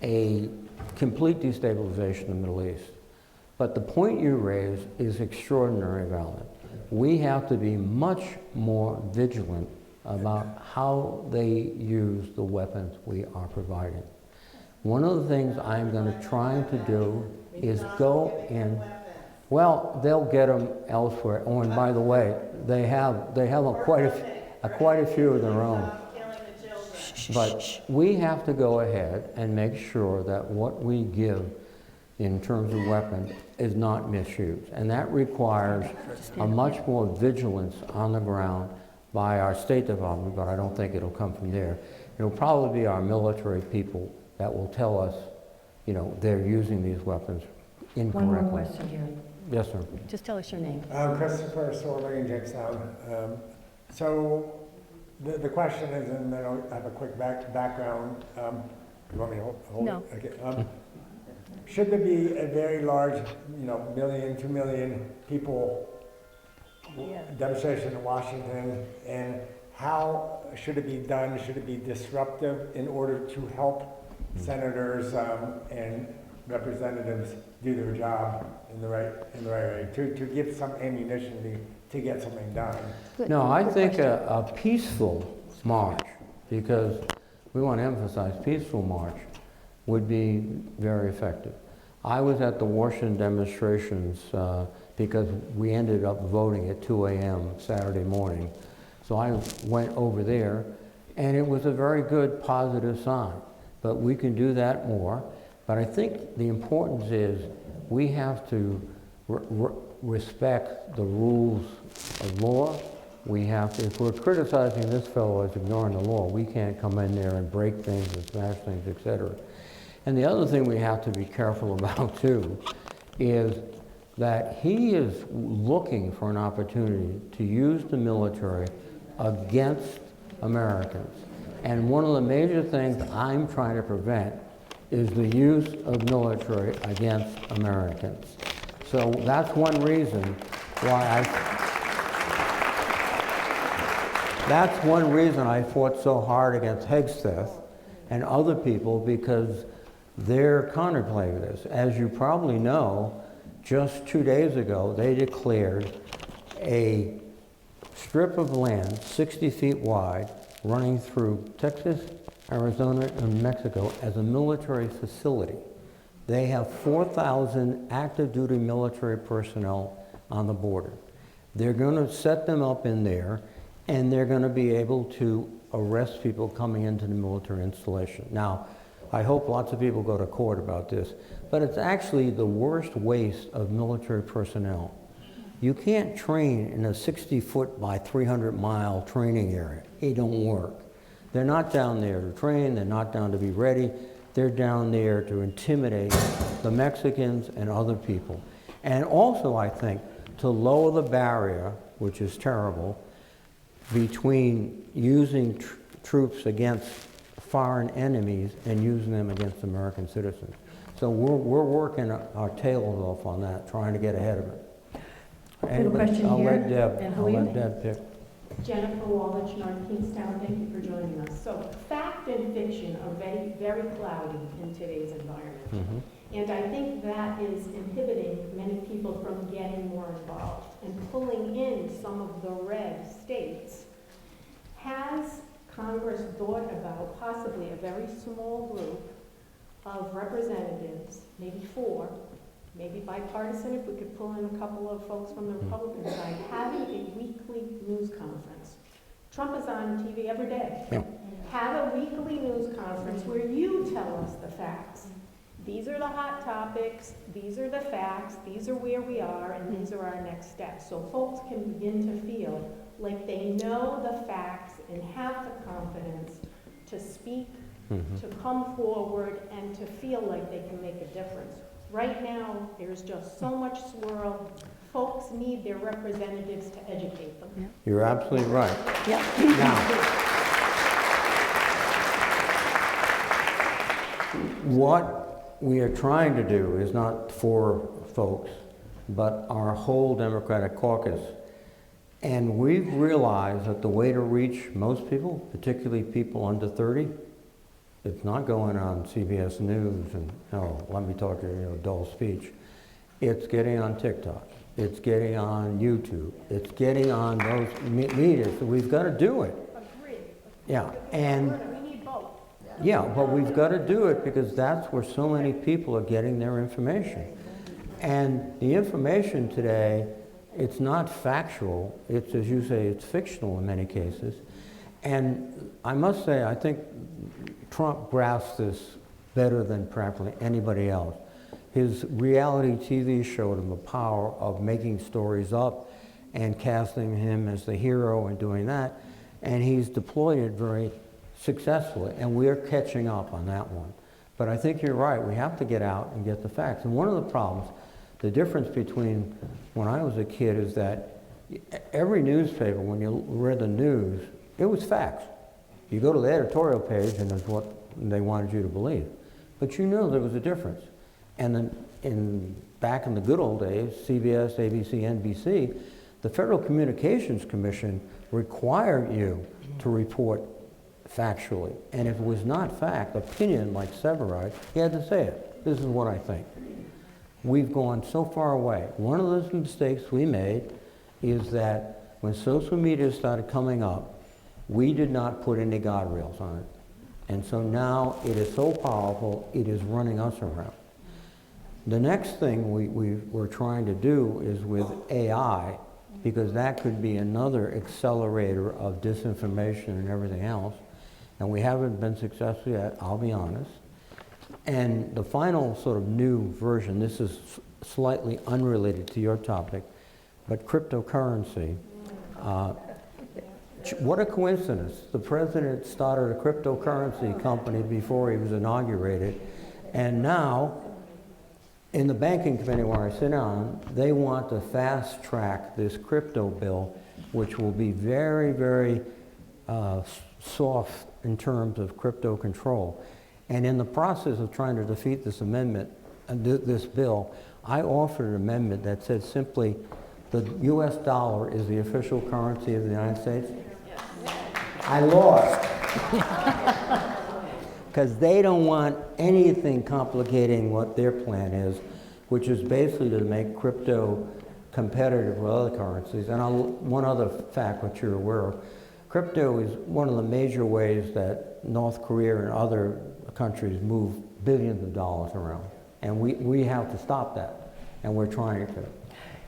a complete destabilization of the Middle East. But the point you raise is extraordinarily valid. We have to be much more vigilant about how they use the weapons we are providing. One of the things I'm going to try to do is go in. Well, they'll get them elsewhere. Oh, and by the way, they have quite a few of their own. But we have to go ahead and make sure that what we give in terms of weapons is not misused. And that requires a much more vigilance on the ground by our State Department, but I don't think it'll come from there. It'll probably be our military people that will tell us, you know, they're using these weapons incorrectly. One more question here. Yes, sir. Just tell us your name. Christopher Sorley in Jamestown. So the question is, and then I'll have a quick background. You want me to hold No. it? Okay. Should there be a very large, you know, 1 million, 2 million people demonstration in Washington, and how should it be done? Should it be disruptive in order to help senators and representatives do their job in the right way, to give some ammunition to get something done? No, I think a peaceful march, because we want to emphasize peaceful march, would be very effective. I was at the Washington demonstrations because we ended up voting at 2 a.m. Saturday morning. So I went over there, and it was a very good positive sign. But we can do that more. But I think the importance is we have to respect the rules of law. We have to, if we're criticizing this fellow as ignoring the law, we can't come in there and break things and smash things, etc. And the other thing we have to be careful about too is that he is looking for an opportunity to use the military against Americans. And one of the major things I'm trying to prevent is the use of military against Americans. So that's one reason why I fought so hard against Hegseth and other people, because they're contemplating this. As you probably know, just 2 days ago, they declared a strip of land 60 feet wide running through Texas, Arizona, and Mexico as a military facility. They have 4,000 active duty military personnel on the border. They're going to set them up in there, and they're going to be able to arrest people coming into the military installation. Now, I hope lots of people go to court about this, but it's actually the worst waste of military personnel. You can't train in a 60-foot by 300-mile training area. It don't work. They're not down there to train. They're not down to be ready. They're down there to intimidate the Mexicans and other people. And also, I think, to lower the barrier, which is terrible, between using troops against foreign enemies and using them against American citizens. So we're working our tails off on that, trying to get ahead of it. Have a question I'll here. let Deb, And who I'll are you? let Deb pick. Jennifer Wallich, North Kingstown, thank you for joining us. So fact and fiction are very, very cloudy in today's environment. Mm-hmm. And I think that is inhibiting many people from getting more involved and pulling in some of the red states. Has Congress thought about possibly a very small group of representatives, maybe 4, maybe bipartisan, if we could pull in a couple of folks from the Republican side, having a weekly news conference? Trump is on TV every day. Yeah. Have a weekly news conference where you tell us the facts. These are the hot topics, these are the facts, these are where we are, and these are our next steps. So folks can begin to feel like they know the facts and have the confidence to speak, to come forward, and to feel like they can make a difference. Right now, there's just so much swirl. Folks need their representatives to educate them. Yeah. You're absolutely right. Yeah. Now, what we are trying to do is not 4 folks, but our whole Democratic caucus. And we've realized that the way to reach most people, particularly people under 30, it's not going on CBS News and, let me talk to you, dull speech. It's getting on TikTok. It's getting on YouTube. It's getting on those media. So we've got to do it. Agree. Yeah, and We need both. yeah, but we've got to do it because that's where so many people are getting their information. And the information today, it's not factual. It's, as you say, it's fictional in many cases. And I must say, I think Trump grasps this better than practically anybody else. His reality TV showed him the power of making stories up and casting him as the hero and doing that. And he's deployed it very successfully, and we're catching up on that one. But I think you're right, we have to get out and get the facts. And one of the problems, the difference between when I was a kid is that every newspaper, when you read the news, it was facts. You go to the editorial page and it's what they wanted you to believe. But you knew there was a difference. And then back in the good old days, CBS, ABC, NBC, the Federal Communications Commission required you to report factually. And if it was not fact, opinion like Severide, you had to say it. This is what I think. We've gone so far away. One of those mistakes we made is that when social media started coming up, we did not put any guardrails on it. And so now it is so powerful, it is running us around. The next thing we're trying to do is with AI, because that could be another accelerator of disinformation and everything else. And we haven't been successful yet, I'll be honest. And the final sort of new version, this is slightly unrelated to your topic, but cryptocurrency. What a coincidence. The president started a cryptocurrency company before he was inaugurated. And now, in the banking committee where I sit on, they want to fast track this crypto bill, which will be very, very soft in terms of crypto control. And in the process of trying to defeat this amendment, this bill, I offered an amendment that said simply, the US dollar is the official currency of the United States. I lost. Because they don't want anything complicating what their plan is, which is basically to make crypto competitive with other currencies. And one other fact which you're aware of, crypto is one of the major ways that North Korea and other countries move billions of dollars around. And we have to stop that, and we're trying to.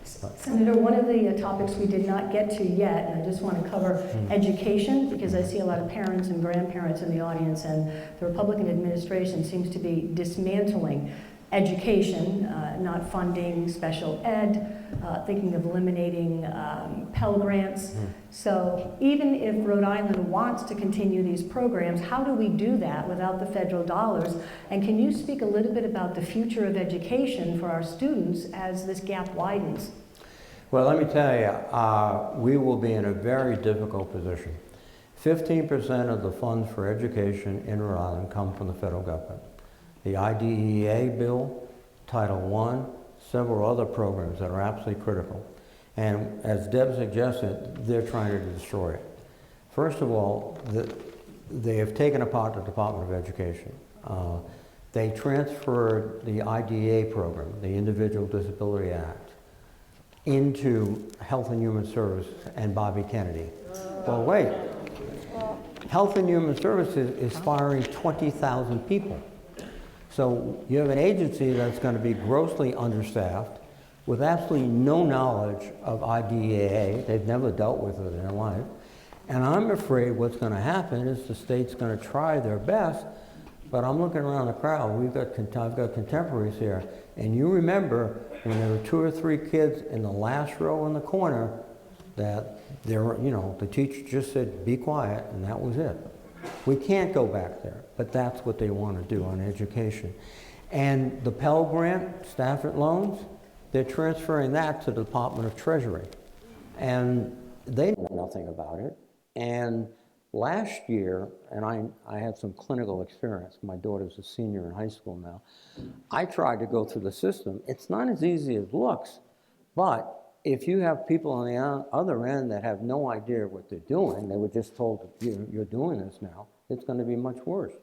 Senator, one of the topics we did not get to yet, and I just want to cover education, because I see a lot of parents and grandparents in the audience, and the Republican administration seems to be dismantling education, not funding special ed, thinking of eliminating Pell Grants. So even if Rhode Island wants to continue these programs, how do we do that without the federal dollars? And can you speak a little bit about the future of education for our students as this gap widens? Well, let me tell you, we will be in a very difficult position. 15% of the funds for education in Rhode Island come from the federal government. The IDEA bill, Title I, several other programs that are absolutely critical. And as Deb suggested, they're trying to destroy it. First of all, they have taken apart the Department of Education. They transferred the IDEA program, the Individual Disability Act, into Health and Human Services and Bobby Kennedy. Well, wait. Health and Human Services is firing 20,000 people. So you have an agency that's going to be grossly understaffed with absolutely no knowledge of IDEA. They've never dealt with it in their life. And I'm afraid what's going to happen is the state's going to try their best, but I'm looking around the crowd. I've got contemporaries here. And you remember when there were 2 or 3 kids in the last row in the corner that the teacher just said, be quiet, and that was it. We can't go back there, but that's what they want to do on education. And the Pell Grant, Stafford loans, they're transferring that to the Department of Treasury. And they know nothing about it. And last year, and I had some clinical experience, my daughter's a senior in high school now, I tried to go through the system. It's not as easy as it looks, but if you have people on the other end that have no idea what they're doing, they were just told that you're doing this now, it's going to be much worse.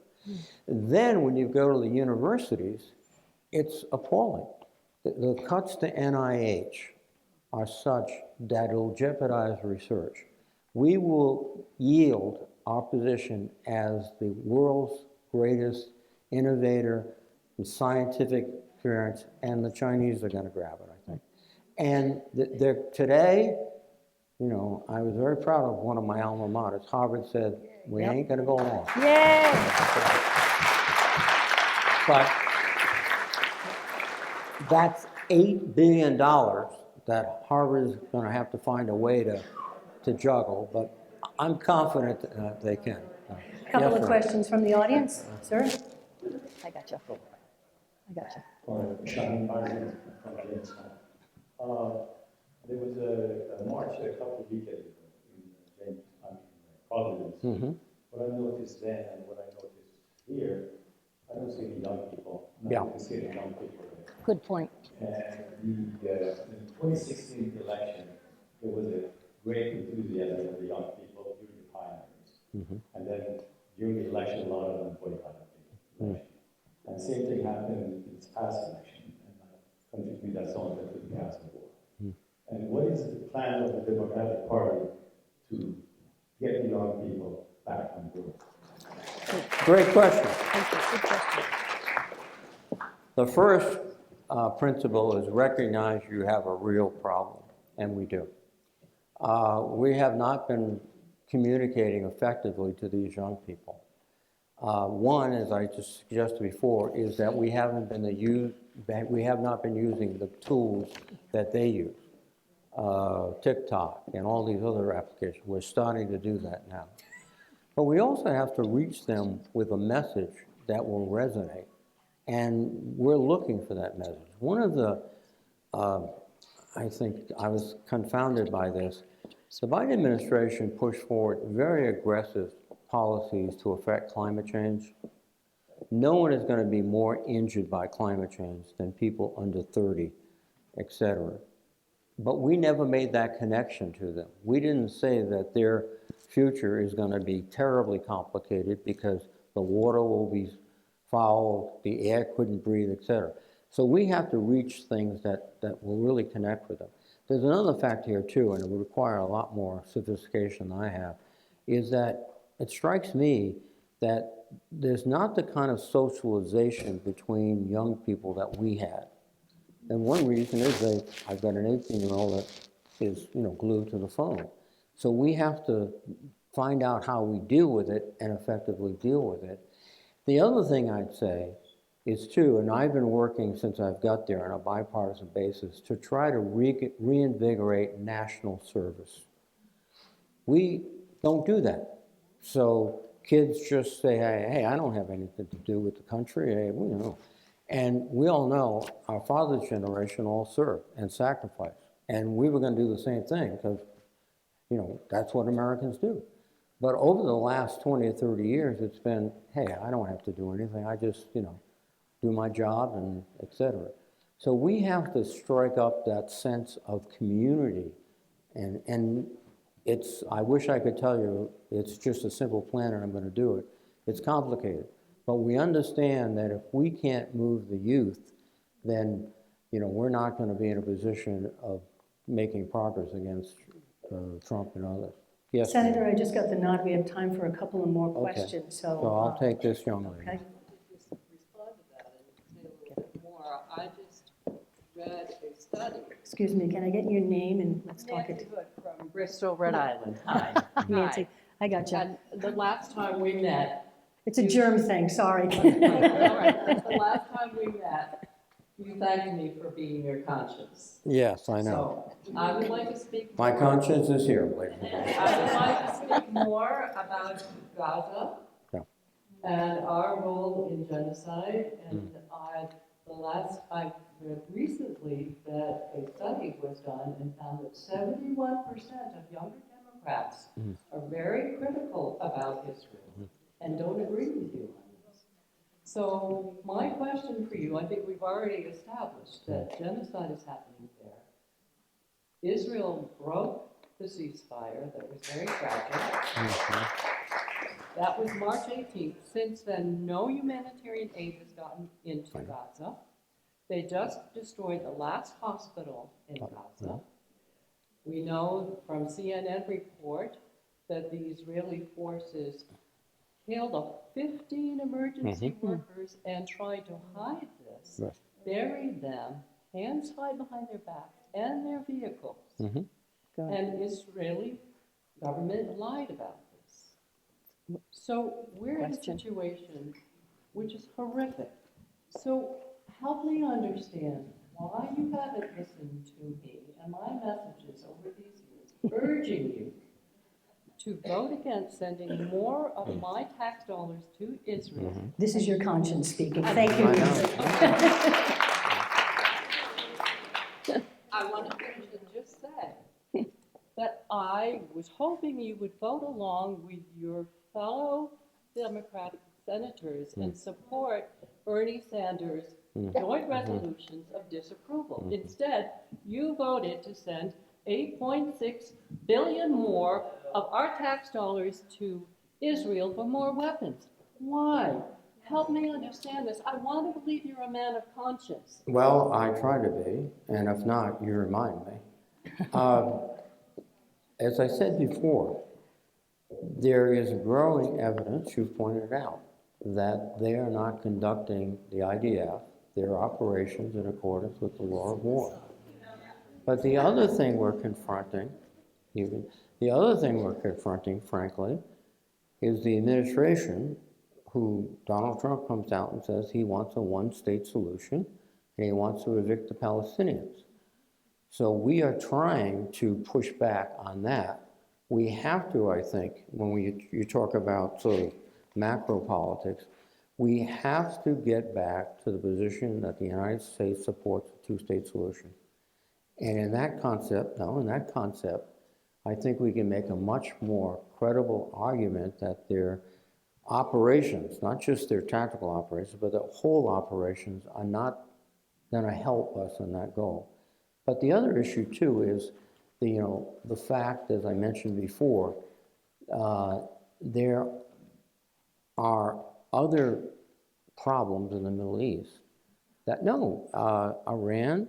Then when you go to the universities, it's appalling. The cuts to NIH are such that it will jeopardize research. We will yield our position as the world's greatest innovator in scientific experience, and the Chinese are going to grab it, I think. And today, I was very proud of one of my alma maters. Harvard said, we ain't going to go along. Yay! that's $8 billion that Harvard is going to have to find a way to juggle, but I'm confident they can. Couple Yes, of sir. questions from the audience, sir? I got you. I got you. Or Shani Martin from Jamestown. There was a march a couple of weekends ago in Providence. Mm-hmm. What I noticed then and what I noticed here, I don't see any young people. Yeah. I don't see any young people there. Good point. And the 2016 election, there was a great enthusiasm of the young people during the primaries. Mm-hmm. And then during the election, a lot of them boycotted the election. And the same thing happened in this past election, and contribute that some to the gas war. And what is the plan of the Democratic Party to get the young people back on board? Great question. Thank you. Good question. The first principle is recognize you have a real problem, and we do. We have not been communicating effectively to these young people. One, as I just suggested before, is that we have not been using the tools that they use, TikTok and all these other applications. We're starting to do that now. But we also have to reach them with a message that will resonate, and we're looking for that message. One of the, I think I was confounded by this, the Biden administration pushed forward very aggressive policies to affect climate change. No one is going to be more injured by climate change than people under 30, et cetera. But we never made that connection to them. We didn't say that their future is going to be terribly complicated because the water will be foul, the air couldn't breathe, et cetera. So we have to reach things that will really connect with them. There's another fact here too, and it would require a lot more sophistication than I have, is that it strikes me that there's not the kind of socialization between young people that we had. And one reason is I've got an 18-year-old that is, glued to the phone. So we have to find out how we deal with it and effectively deal with it. The other thing I'd say is too, and I've been working since I've got there on a bipartisan basis to try to reinvigorate national service. We don't do that. So kids just say, hey, I don't have anything to do with the country, hey, And we all know our father's generation all served and sacrificed. And we were going to do the same thing because, that's what Americans do. But over the last 20 or 30 years, it's been, hey, I don't have to do anything. I just, do my job and et cetera. So we have to strike up that sense of community. And it's, I wish I could tell you it's just a simple plan and I'm going to do it. It's complicated. But we understand that if we can't move the youth, then we're not going to be in a position of making progress against Trump and others. Yes, Senator, ma'am. I just got the nod. We have time for a couple of more Okay. questions. So I'll take this young lady. Okay. Respond to that and say a little bit more. I just read a study. Excuse me, can I get your name and let's talk Nancy it. Hood from Bristol, Rhode Island. Hi. Nancy, I got you. And the last time we met. It's a germ thing, sorry. All right. The last time we met, you thanked me for being your conscience. Yes, I know. So I would like to speak. My conscience is here, ladies and I gentlemen. would like to speak more about Gaza Yeah. and our role in genocide. And I read recently that a study was done and found that 71% of younger Democrats are very critical about Israel and don't agree with you on this. So my question for you, I think we've already established that genocide is happening there. Israel broke the ceasefire that was very fragile. That was March 18th. Since then, no humanitarian aid has gotten into Gaza. They just destroyed the last hospital in Gaza. We know from CNN report that the Israeli forces killed 15 emergency workers and tried to hide this, buried them, hands tied behind their backs and their vehicles. And Israeli government lied about this. So we're in a situation which is horrific. So help me understand why you haven't listened to me and my messages over these years, urging you to vote against sending more of my tax dollars to Israel. This is your conscience speaking. I- Thank you. I know. I want to finish and just say that I was hoping you would vote along with your fellow Democratic senators and support Bernie Sanders' joint resolutions of disapproval. Instead, you voted to send 8.6 billion more of our tax dollars to Israel for more weapons. Why? Help me understand this. I want to believe you're a man of conscience. Well, I try to be, and if not, you remind me. As I said before, there is growing evidence, you've pointed out, that they are not conducting the IDF, their operations in accordance with the law of war. But the other thing we're confronting, frankly, is the administration who Donald Trump comes out and says he wants a one-state solution and he wants to evict the Palestinians. So we are trying to push back on that. We have to, I think, when you talk about sort of macro politics, we have to get back to the position that the United States supports a two-state solution. And in that concept, I think we can make a much more credible argument that their operations, not just their tactical operations, but the whole operations are not going to help us in that goal. But the other issue too is the fact, as I mentioned before, there are other problems in the Middle East that Iran,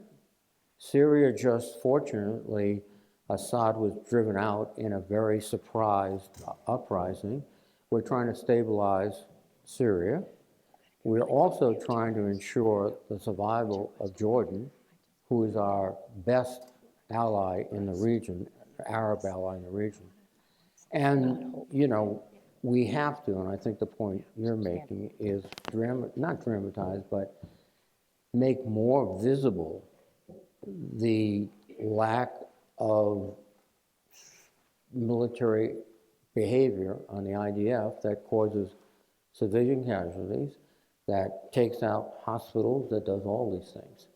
Syria, just fortunately, Assad was driven out in a very surprised uprising. We're trying to stabilize Syria. We're also trying to ensure the survival of Jordan, who is our best ally in the region, Arab ally in the region. And, we have to, and I think the point you're making is not dramatize, but make more visible the lack of military behavior on the IDF that causes civilian casualties, that takes out hospitals, that does all these things.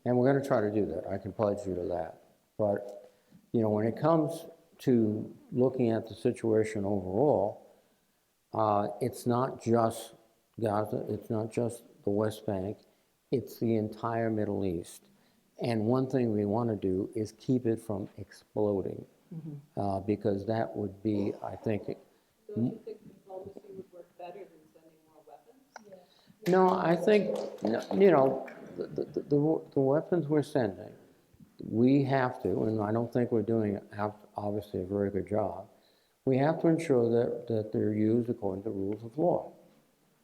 And we're going to try to do that. I can pledge you to that. But, when it comes to looking at the situation overall, it's not just Gaza, it's not just the West Bank, it's the entire Middle East. And one thing we want to do is keep it from exploding, because that would be, I think... Don't you think diplomacy would work better than sending more weapons? No, I think, the weapons we're sending, we have to, and I don't think we're doing, obviously, a very good job, we have to ensure that they're used according to rules of law.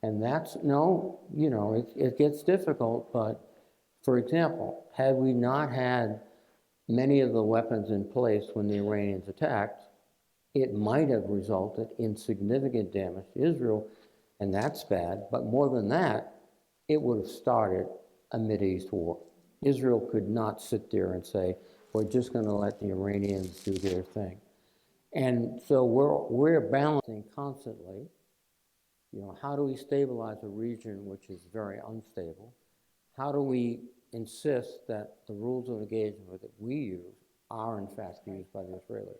And that's, it gets difficult, but, for example, had we not had many of the weapons in place when the Iranians attacked, it might have resulted in significant damage to Israel, and that's bad. But more than that, it would have started a Mideast war. Israel could not sit there and say, we're just going to let the Iranians do their thing. And so we're balancing constantly, how do we stabilize a region which is very unstable? How do we insist that the rules of engagement that we use are in fact used by the Israelis?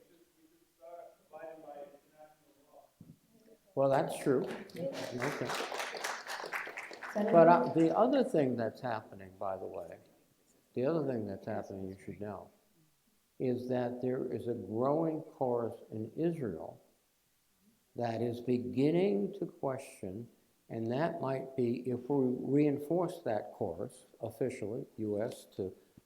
Well, that's true. Okay. But the other thing that's happening, by the way, you should know, is that there is a growing chorus in Israel that is beginning to question, and that might be, if we reinforce that chorus officially, U.S.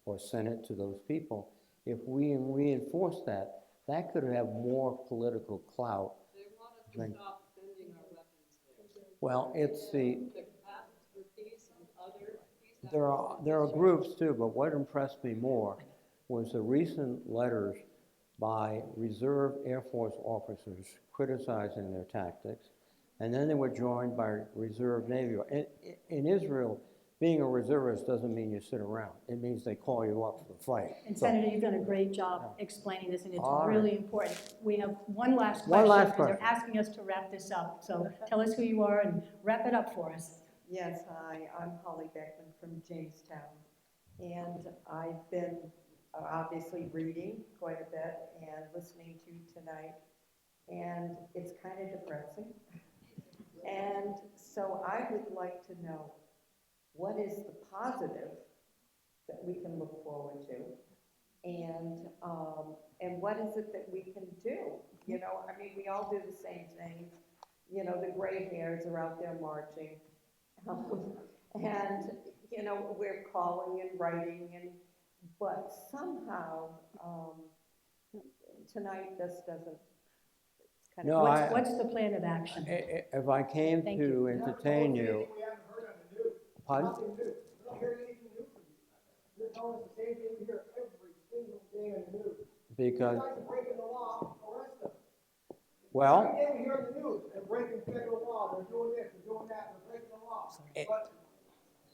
or Senate to those people, if we reinforce that, that could have more political clout. They want us to stop sending our weapons there. Well, it's the Captains for Peace and other peace there are groups too, but what impressed me more was the recent letters by reserve Air Force officers criticizing their tactics, and then they were joined by reserve Navy. In Israel, being a reservist doesn't mean you sit around. It means they call you up for the fight. And So- Senator, you've done a great job explaining this, and it's All right. really important. We have one last One question, last because they're question. asking us to wrap this up. So tell us who you are and wrap it up for us. Yes, hi, I'm Holly Beckman from Jamestown, and I've been obviously reading quite a bit and listening to you tonight, and it's kind of depressing. And so I would like to know, what is the positive that we can look forward to? And what is it that we can do? You know, I mean, we all do the same things. You know, the gray hairs are out there marching. And, you know, we're calling and writing, but somehow, tonight just doesn't, it's kind No, of. What's the plan of action? If I came Thank to you. entertain you, pardon? Nothing new. We don't hear anything new from you. You're telling us the same thing we hear every single day in the news. Because, You guys are breaking the law, arrest them. well, Every day we hear in the news, they're breaking federal law, they're doing this, they're doing that, they're breaking the law. But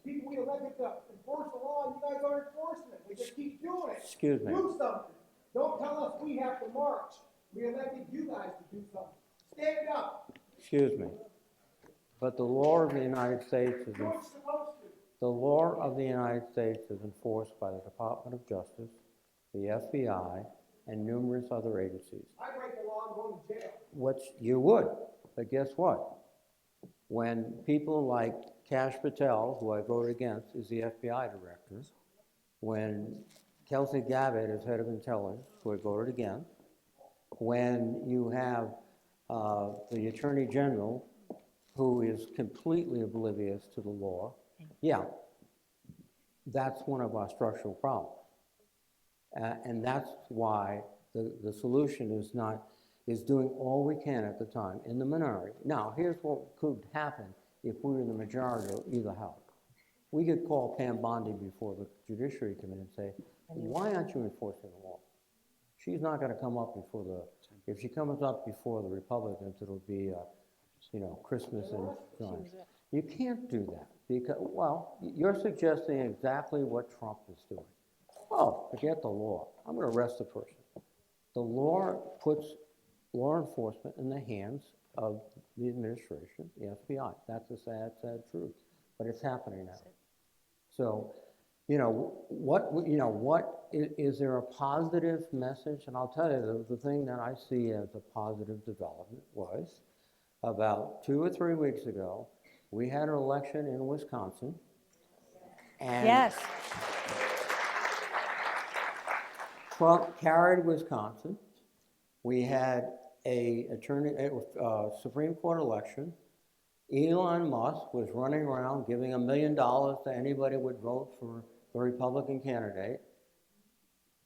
people we elected to enforce the law, and you guys aren't enforcing it. We just keep doing it. Excuse me. Do something. Don't tell us we have to march. We elected you guys to do something. Stand up. excuse me, but the law of the United States is, Do what you're supposed to. the law of the United States is enforced by the Department of Justice, the FBI, and numerous other agencies. I break the law, I'm going to jail. Which you would, but guess what? When people like Kash Patel, who I voted against, is the FBI director, when Kelsey Gabbard is head of intelligence, who I voted against, when you have the Attorney General, who is completely oblivious to the law, yeah, that's one of our structural problems. And that's why the solution is doing all we can at the time in the minority. Now, here's what could happen if we were in the majority of either house. We could call Pam Bondi before the Judiciary Committee and say, why aren't you enforcing the law? She's not going to come up before if she comes up before the Republicans, it'll be, Christmas and John. You can't do that because, well, you're suggesting exactly what Trump is doing. Oh, forget the law. I'm going to arrest the person. The law puts law enforcement in the hands of the administration, the FBI. That's a sad, sad truth, but it's happening now. So, is there a positive message? And I'll tell you, the thing that I see as a positive development was about 2 or 3 weeks ago, we had an election in Wisconsin. And Yes. Trump carried Wisconsin. We had a Supreme Court election. Elon Musk was running around giving $1 million to anybody who would vote for the Republican candidate,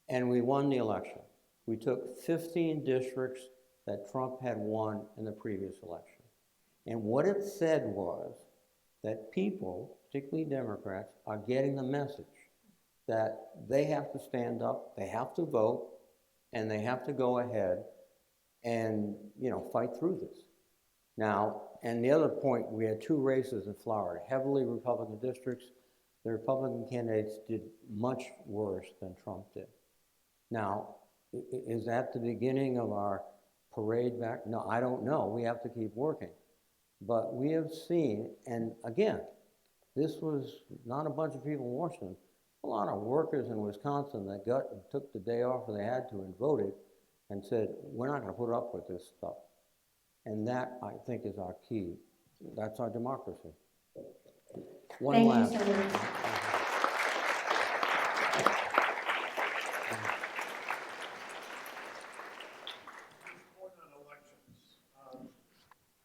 and we won the election. We took 15 districts that Trump had won in the previous election. And what it said was that people, particularly Democrats, are getting the message that they have to stand up, they have to vote, and they have to go ahead and, fight through this. Now, and the other point, we had 2 races in Florida, heavily Republican districts. The Republican candidates did much worse than Trump did. Now, is that the beginning of our parade back? No, I don't know. We have to keep working. But we have seen, and again, this was not a bunch of people in Washington, a lot of workers in Wisconsin that got and took the day off if they had to and voted and said, we're not going to put up with this stuff. And that, I think, is our key. That's our democracy. One last. Thank you, Senator. On elections,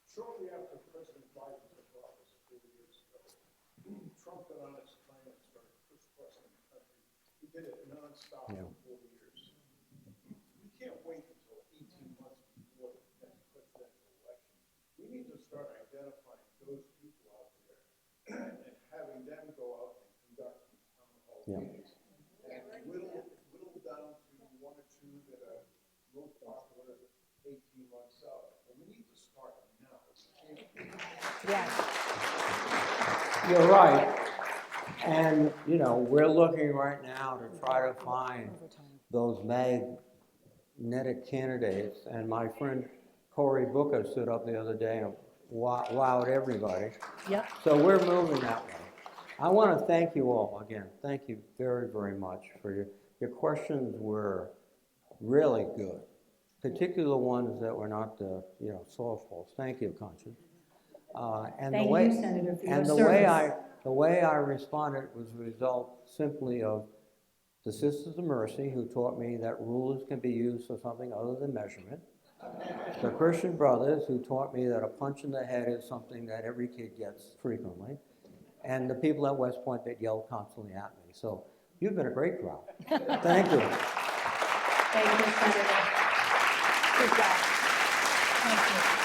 shortly after President Biden took office 4 years ago, Trump got on his plane and started crisscrossing the country. He did it nonstop for 4 years. We can't wait until 18 months before the next presidential election. We need to start identifying those people out there and having them go out and conduct these town hall meetings. And whittle down to 1 or 2 that are most popular 18 months out. And we need to start now. Yes. You're right. And, you know, we're looking right now to try to find those magnetic candidates. And my friend Cory Booker stood up the other day and wowed everybody. Yep. So we're moving that way. I want to thank you all again. Thank you very, very much for your questions were really good, particularly the ones that were not the, you know, softballs. Thank you, Conchas. And Thank the way, you, Senator, for your and service. the way I responded was a result simply of the Sisters of Mercy, who taught me that rulers can be used for something other than measurement. The Christian Brothers, who taught me that a punch in the head is something that every kid gets frequently. And the people at West Point that yelled constantly at me. So you've been a great crowd. Thank you. Thank you, Senator. Good job. Thank you.